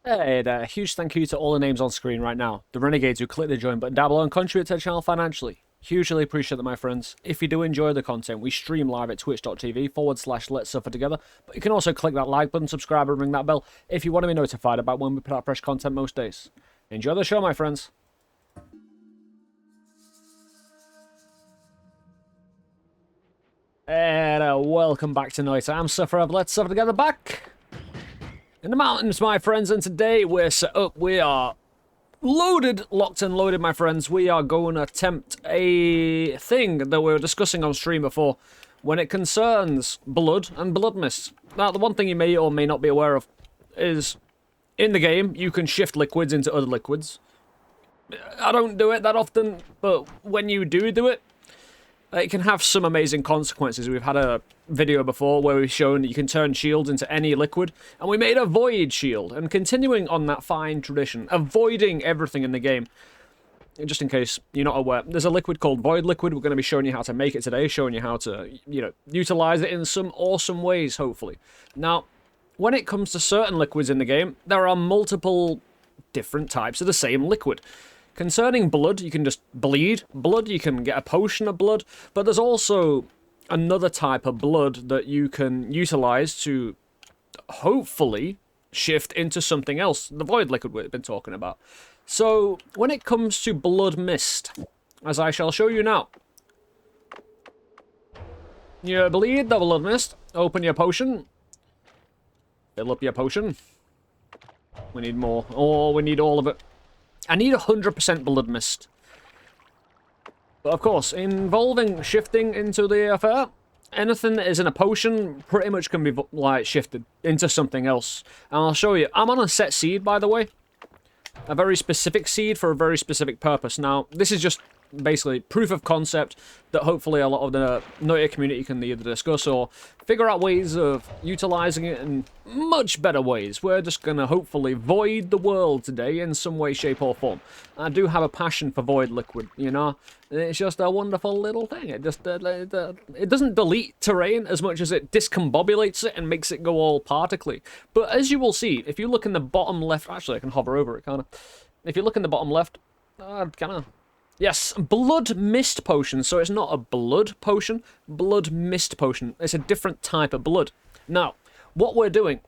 Hey there, huge thank you to all the names on screen right now. The renegades who click the join button down below and contribute to the channel financially. Hugely appreciate that, my friends. If you do enjoy the content, we stream live at twitch.tv/Let's Suffer Together. But you can also click that like button, subscribe, and ring that bell if you want to be notified about when we put out fresh content most days. Enjoy the show, my friends. And welcome back to Noita. I'm Suffer of Let's Suffer Together back in the mountains, my friends, and today we're set up. We are loaded, locked and loaded, my friends. We are going to attempt a thing that we were discussing on stream before when it concerns blood and blood mist. Now, the one thing you may or may not be aware of is in the game, you can shift liquids into other liquids. I don't do it that often, but when you do it, it can have some amazing consequences. We've had a video before where we've shown that you can turn shields into any liquid, and we made a void shield. And continuing on that fine tradition, avoiding everything in the game, just in case you're not aware, there's a liquid called void liquid. We're going to be showing you how to make it today, showing you how to, utilize it in some awesome ways, hopefully. Now, when it comes to certain liquids in the game, there are multiple different types of the same liquid. Concerning blood, you can just bleed blood, you can get a potion of blood, but there's also another type of blood that you can utilize to hopefully shift into something else, the void liquid we've been talking about. So, when it comes to blood mist, as I shall show you now, you bleed the blood mist, open your potion, fill up your potion. We need more, or we need all of it. I need 100% blood mist. But of course, involving shifting into the affair, anything that is in a potion pretty much can be like shifted into something else. And I'll show you. I'm on a set seed, by the way. A very specific seed for a very specific purpose. Now, this is just basically proof of concept that hopefully a lot of the Noita community can either discuss or figure out ways of utilizing it in much better ways. We're just going to hopefully void the world today in some way, shape or form. I do have a passion for void liquid, you know. It's just a wonderful little thing. It just it doesn't delete terrain as much as it discombobulates it and makes it go all particly. But as you will see, if you look in the bottom left, actually I can hover over it kind of. If you look in the bottom left, kind of. Yes, blood mist potion. So it's not a blood potion, blood mist potion. It's a different type of blood. Now, what we're doing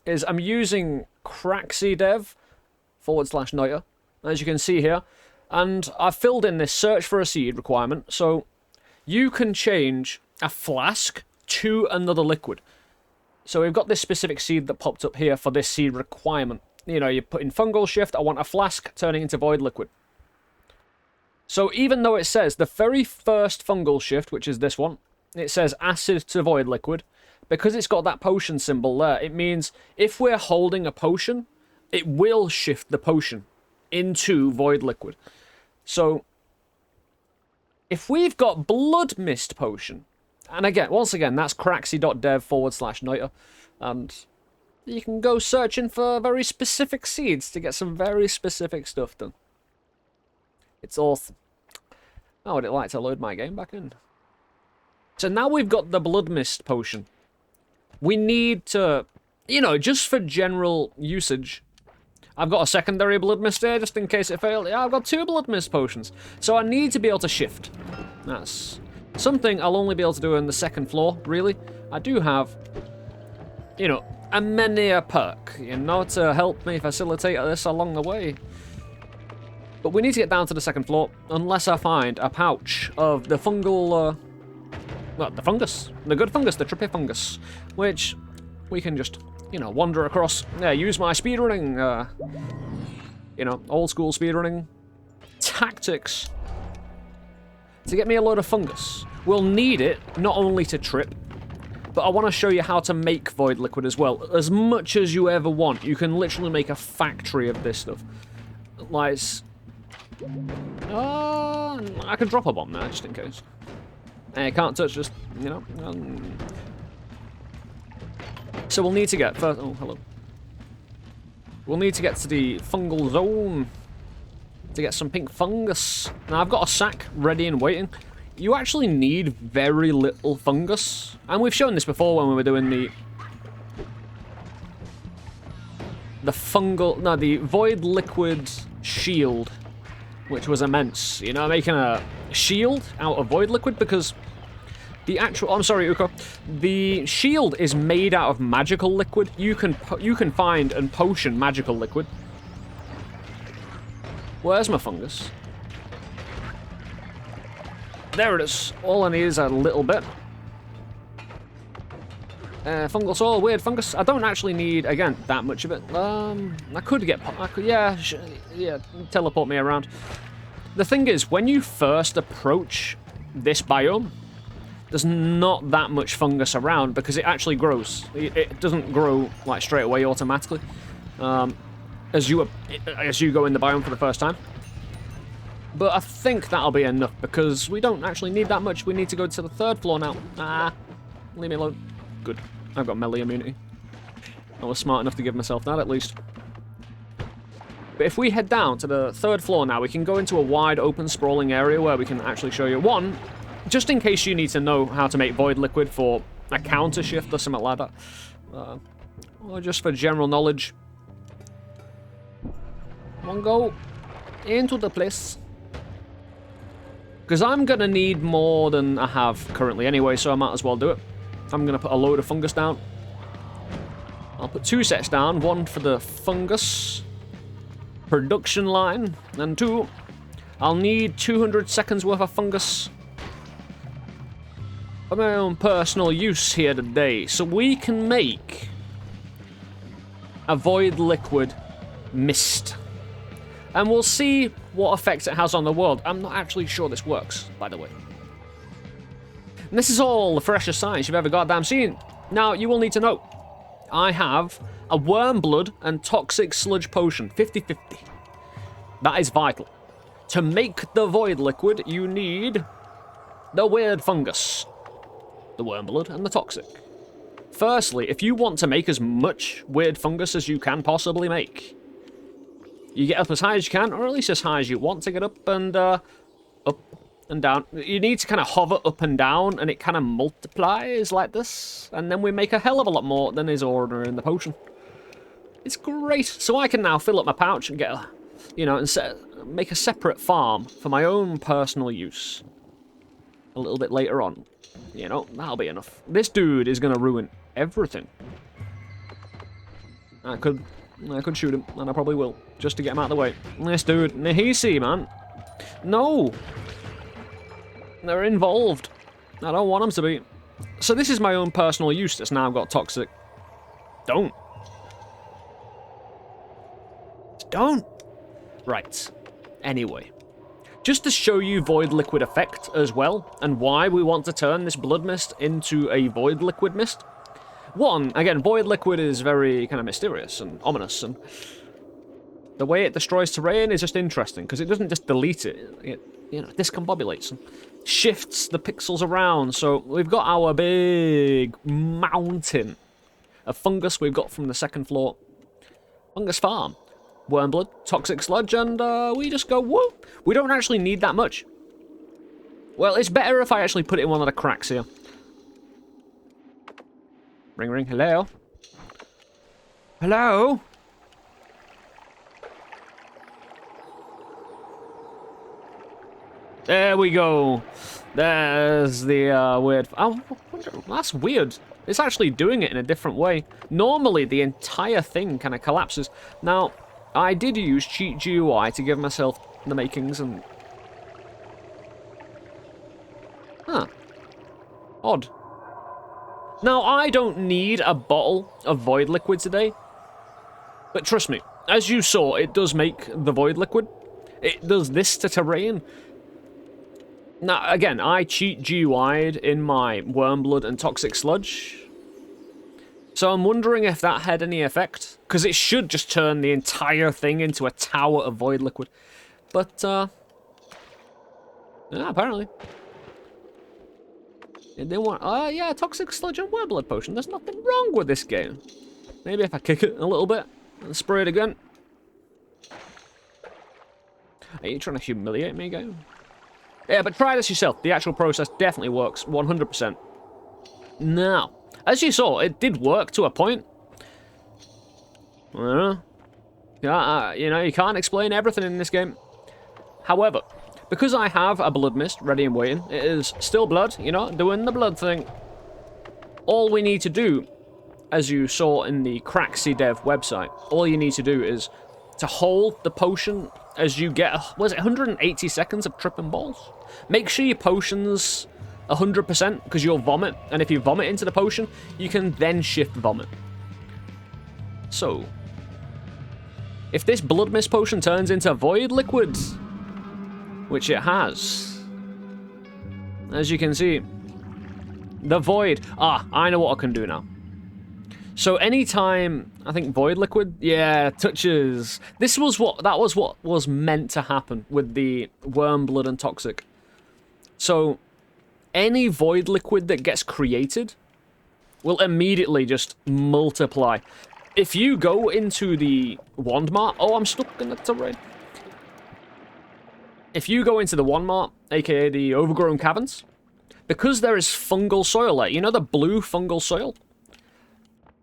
is I'm using craxydev/Noita, as you can see here, and I've filled in this search for a seed requirement. So you can change a flask to another liquid. So we've got this specific seed that popped up here for this seed requirement. You know, you put in fungal shift, I want a flask turning into void liquid. So even though it says the very first fungal shift, which is this one, it says acid to void liquid, because it's got that potion symbol there, it means if we're holding a potion, it will shift the potion into void liquid. So if we've got blood mist potion, and again, once again, that's craxy.dev/Noita, and you can go searching for very specific seeds to get some very specific stuff done. It's awesome. I would like to load my game back in. So now we've got the blood mist potion. We need to, just for general usage. I've got a secondary blood mist here, just in case it failed. Yeah, I've got 2 blood mist potions. So I need to be able to shift. That's something I'll only be able to do on the second floor, really. I do have, a many a perk, to help me facilitate this along the way. But we need to get down to the second floor, unless I find a pouch of the fungal, the fungus. The good fungus, the trippy fungus. Which we can just, wander across. Yeah, use my speedrunning, old school speedrunning tactics to get me a load of fungus. We'll need it, not only to trip, but I want to show you how to make void liquid as well. As much as you ever want. You can literally make a factory of this stuff. Like, I can drop a bomb there, just in case. I can't touch this, So we'll need to get first. Oh, hello. We'll need to get to the fungal zone to get some pink fungus. Now I've got a sack ready and waiting. You actually need very little fungus, and we've shown this before when we were doing the void liquid shield, which was immense. You know, making a shield out of void liquid, because the actual... I'm sorry, Uko. The shield is made out of magical liquid. You can find and potion magical liquid. Where's my fungus? There it is. All I need is a little bit. Fungal soil, weird fungus. I don't actually need, again, that much of it. I could get... yeah, teleport me around. The thing is, when you first approach this biome, there's not that much fungus around because it actually grows. It doesn't grow like straight away automatically as you go in the biome for the first time. But I think that'll be enough because we don't actually need that much. We need to go to the 3rd floor now. Leave me alone. Good. I've got melee immunity. I was smart enough to give myself that at least. But if we head down to the 3rd floor now, we can go into a wide open sprawling area where we can actually show you one. Just in case you need to know how to make void liquid for a counter shift or something like that. Or just for general knowledge. One go into the place. Because I'm going to need more than I have currently anyway, so I might as well do it. I'm going to put a load of fungus down. I'll put 2 sets down. 1 for the fungus production line. And 2, I'll need 200 seconds worth of fungus for my own personal use here today, so we can make a void liquid mist. And we'll see what effects it has on the world. I'm not actually sure this works, by the way. And this is all the freshest science you've ever goddamn seen. Now, you will need to know, I have a worm blood and toxic sludge potion, 50-50. That is vital. To make the void liquid, you need the weird fungus, the worm blood, and the toxic. Firstly, if you want to make as much weird fungus as you can possibly make, you get up as high as you can, or at least as high as you want to get up and down. You need to kind of hover up and down, and it kind of multiplies like this, and then we make a hell of a lot more than is ordinary in the potion. It's great. So I can now fill up my pouch and get a, and make a separate farm for my own personal use. A little bit later on. That'll be enough. This dude is going to ruin everything. I could shoot him, and I probably will, just to get him out of the way. This dude, Nahisi, man. No! They're involved. I don't want them to be. So this is my own personal use that's now got toxic. Don't. Don't. Right. Anyway. Just to show you void liquid effect as well, and why we want to turn this blood mist into a void liquid mist. One, again, void liquid is very kind of mysterious and ominous, and the way it destroys terrain is just interesting, because it doesn't just delete it, it discombobulates and shifts the pixels around. So we've got our big mountain of fungus we've got from the 2nd floor fungus farm. Worm blood, toxic sludge, and we just go, whoa! We don't actually need that much. Well, it's better if I actually put it in one of the cracks here. Ring, ring, hello? Hello? There we go. There's the weird... Oh, that's weird. It's actually doing it in a different way. Normally, the entire thing kind of collapses. Now, I did use cheat GUI to give myself the makings and... Huh. Odd. Now, I don't need a bottle of void liquid today. But trust me, as you saw, it does make the void liquid. It does this to terrain. Now, again, I cheat GUI'd in my worm blood and toxic sludge. So I'm wondering if that had any effect. Because it should just turn the entire thing into a tower of void liquid. But, yeah, apparently. It didn't want... yeah, toxic sludge and worm blood potion. There's nothing wrong with this game. Maybe if I kick it a little bit and spray it again. Are you trying to humiliate me, game? Yeah, but try this yourself. The actual process definitely works, 100%. Now, as you saw, it did work to a point. Yeah, you know, you can't explain everything in this game. However, because I have a blood mist ready and waiting, it is still blood, you know, doing the blood thing. All we need to do, as you saw in the Craxy Dev website, all you need to do is to hold the potion as you get, was it 180 seconds of tripping balls? Make sure your potion's 100% because you'll vomit, and if you vomit into the potion, you can then shift vomit. So, if this blood mist potion turns into void liquid, which it has, as you can see, the void, I know what I can do now. So anytime, I think void liquid, yeah, touches, that was what was meant to happen with the worm blood and toxic. So any void liquid that gets created will immediately just multiply. If you go into the wand mart, I'm stuck in the terrain. If you go into the wand mart, aka the overgrown caverns, because there is fungal soil there, you know the blue fungal soil?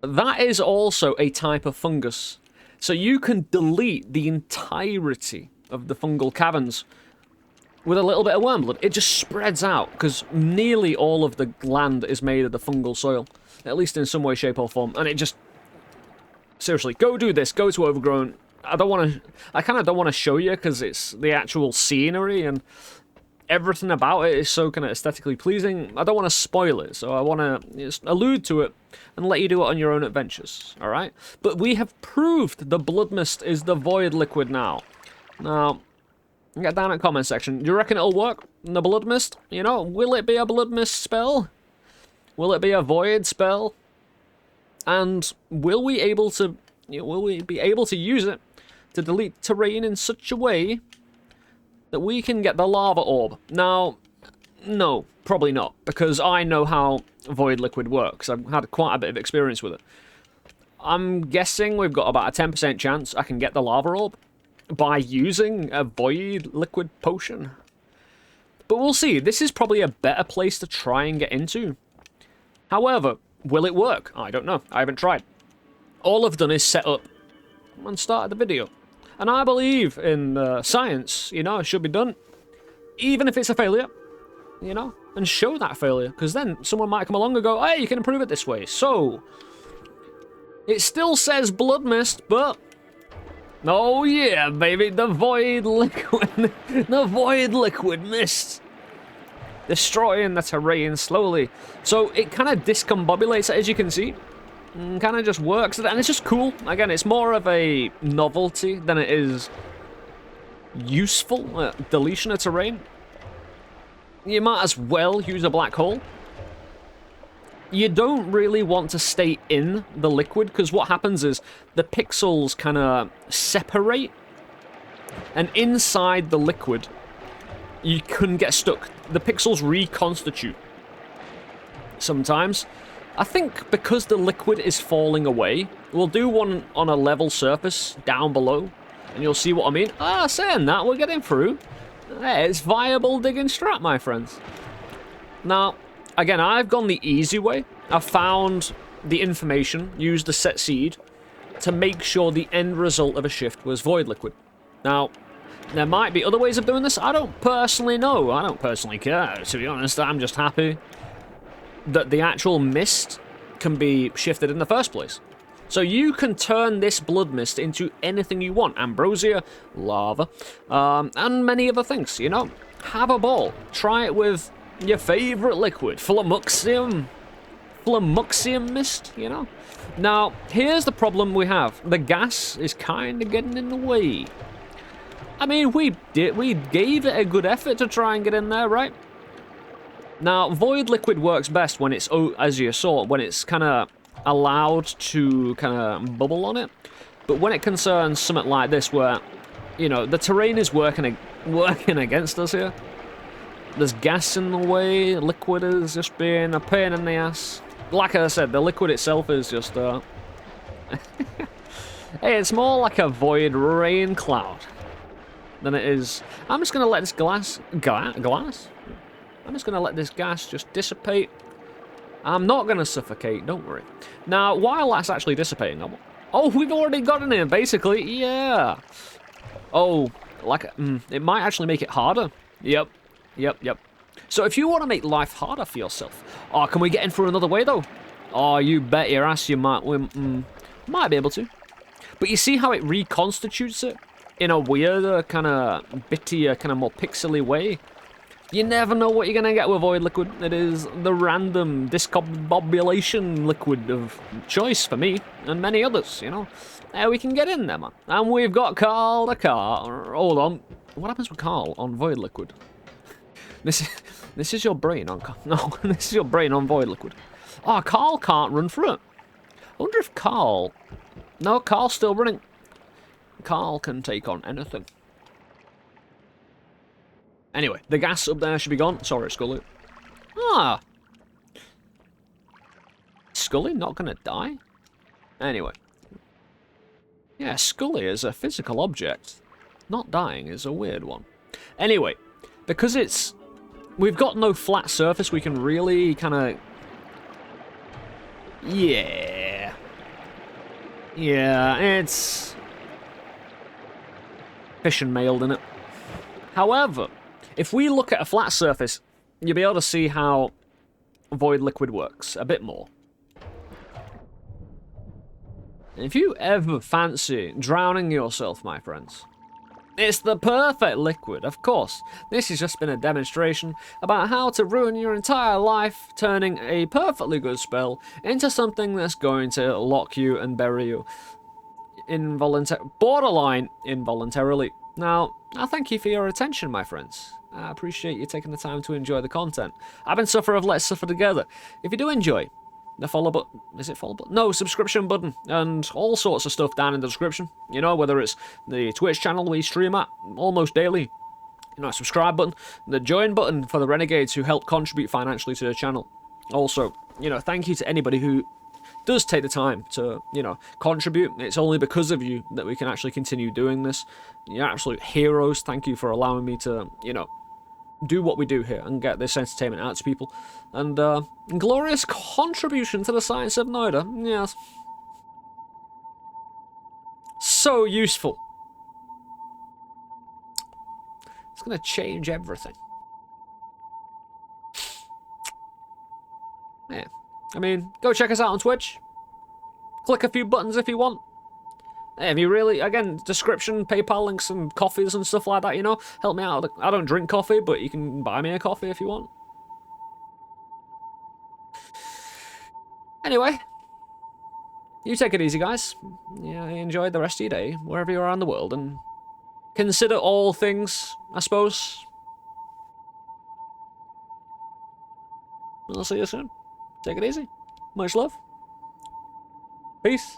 That is also a type of fungus. So you can delete the entirety of the fungal caverns with a little bit of worm blood. It just spreads out, because nearly all of the land is made of the fungal soil. At least in some way, shape, or form. And it just... Seriously, go do this. Go to Overgrown. I kind of don't want to show you, because it's the actual scenery, and everything about it is so kind of aesthetically pleasing. I don't want to spoil it, so I want to just allude to it and let you do it on your own adventures, alright? But we have proved the blood mist is the void liquid now. Now, get down in the comment section. Do you reckon it'll work? The blood mist? You know, will it be a blood mist spell? Will it be a void spell? And will we be able to use it to delete terrain in such a way that we can get the lava orb? Now, no, probably not, because I know how void liquid works. I've had quite a bit of experience with it. I'm guessing we've got about a 10% chance I can get the lava orb by using a void liquid potion. But we'll see. This is probably a better place to try and get into. However, will it work? I don't know. I haven't tried. All I've done is set up and started the video. And I believe in science, you know, it should be done. Even if it's a failure, you know, and show that failure. Because then someone might come along and go, hey, you can improve it this way. So, it still says blood mist, but... Oh yeah, baby, the void liquid, the void liquid mist. Destroying the terrain slowly. So it kind of discombobulates it, as you can see. Kind of just works, and it's just cool. Again, it's more of a novelty than it is useful. Deletion of terrain. You might as well use a black hole. You don't really want to stay in the liquid, because what happens is the pixels kind of separate, and inside the liquid you couldn't get stuck. The pixels reconstitute sometimes. I think because the liquid is falling away, we'll do one on a level surface down below, and you'll see what I mean. Saying that, we're getting through. It's viable digging strat, my friends. Now, again, I've gone the easy way. I've found the information, used the set seed, to make sure the end result of a shift was void liquid. Now, there might be other ways of doing this. I don't personally know. I don't personally care, to be honest. I'm just happy that the actual mist can be shifted in the first place. So you can turn this blood mist into anything you want. Ambrosia, lava, and many other things, you know. Have a ball. Try it with your favourite liquid. Flamuxium mist, you know. Now, here's the problem we have. The gas is kind of getting in the way. I mean, we gave it a good effort to try and get in there, right? Now, void liquid works best when it's, as you saw, when it's kind of allowed to kind of bubble on it. But when it concerns something like this, where, you know, the terrain is working against us here. There's gas in the way, liquid is just being a pain in the ass. Like I said, the liquid itself is just, hey, it's more like a void rain cloud than it is. I'm just going to let this glass? I'm just going to let this gas just dissipate. I'm not going to suffocate, don't worry. Now, while that's actually dissipating, Oh, we've already gotten it, basically. Yeah. Oh, like, it might actually make it harder. Yep. Yep. So if you want to make life harder for yourself... Oh, can we get in for another way, though? Oh, you bet your ass you might. We might be able to. But you see how it reconstitutes it? In a weirder, kind of bittier, kind of more pixely way? You never know what you're going to get with Void Liquid. It is the random discombobulation liquid of choice for me and many others, you know. We can get in there, man. And we've got Carl the car. Hold on. What happens with Carl on Void Liquid? This is your brain on... No, this is your brain on Void Liquid. Oh, Carl can't run through it. I wonder if Carl... No, Carl's still running. Carl can take on anything. Anyway, the gas up there should be gone. Sorry, Scully. Ah. Scully not gonna die? Anyway. Yeah, Scully is a physical object. Not dying is a weird one. Anyway, because it's... We've got no flat surface, we can really kind of... Yeah. Yeah, it's... fish and mailed in it. However... If we look at a flat surface, you'll be able to see how Void Liquid works a bit more. If you ever fancy drowning yourself, my friends, it's the perfect liquid, of course. This has just been a demonstration about how to ruin your entire life, turning a perfectly good spell into something that's going to lock you and bury you borderline involuntarily. Now, I thank you for your attention, my friends. I appreciate you taking the time to enjoy the content. I've been Sufferer of Let's Suffer Together. If you do enjoy, the follow button, is it follow button? No, subscription button, and all sorts of stuff down in the description. You know, whether it's the Twitch channel we stream at almost daily, you know, subscribe button, the join button for the renegades who help contribute financially to the channel. Also, you know, thank you to anybody who does take the time to, you know, contribute. It's only because of you that we can actually continue doing this. You're absolute heroes. Thank you for allowing me to, you know, do what we do here and get this entertainment out to people. And glorious contribution to the science of Noita. Yes. So useful. It's going to change everything. Yeah. I mean, go check us out on Twitch. Click a few buttons if you want. If you really, again, description, PayPal links and coffees and stuff like that, you know, help me out. I don't drink coffee, but you can buy me a coffee if you want. Anyway, you take it easy, guys. Yeah, enjoy the rest of your day, wherever you are in the world, and consider all things, I suppose. I'll see you soon. Take it easy. Much love. Peace.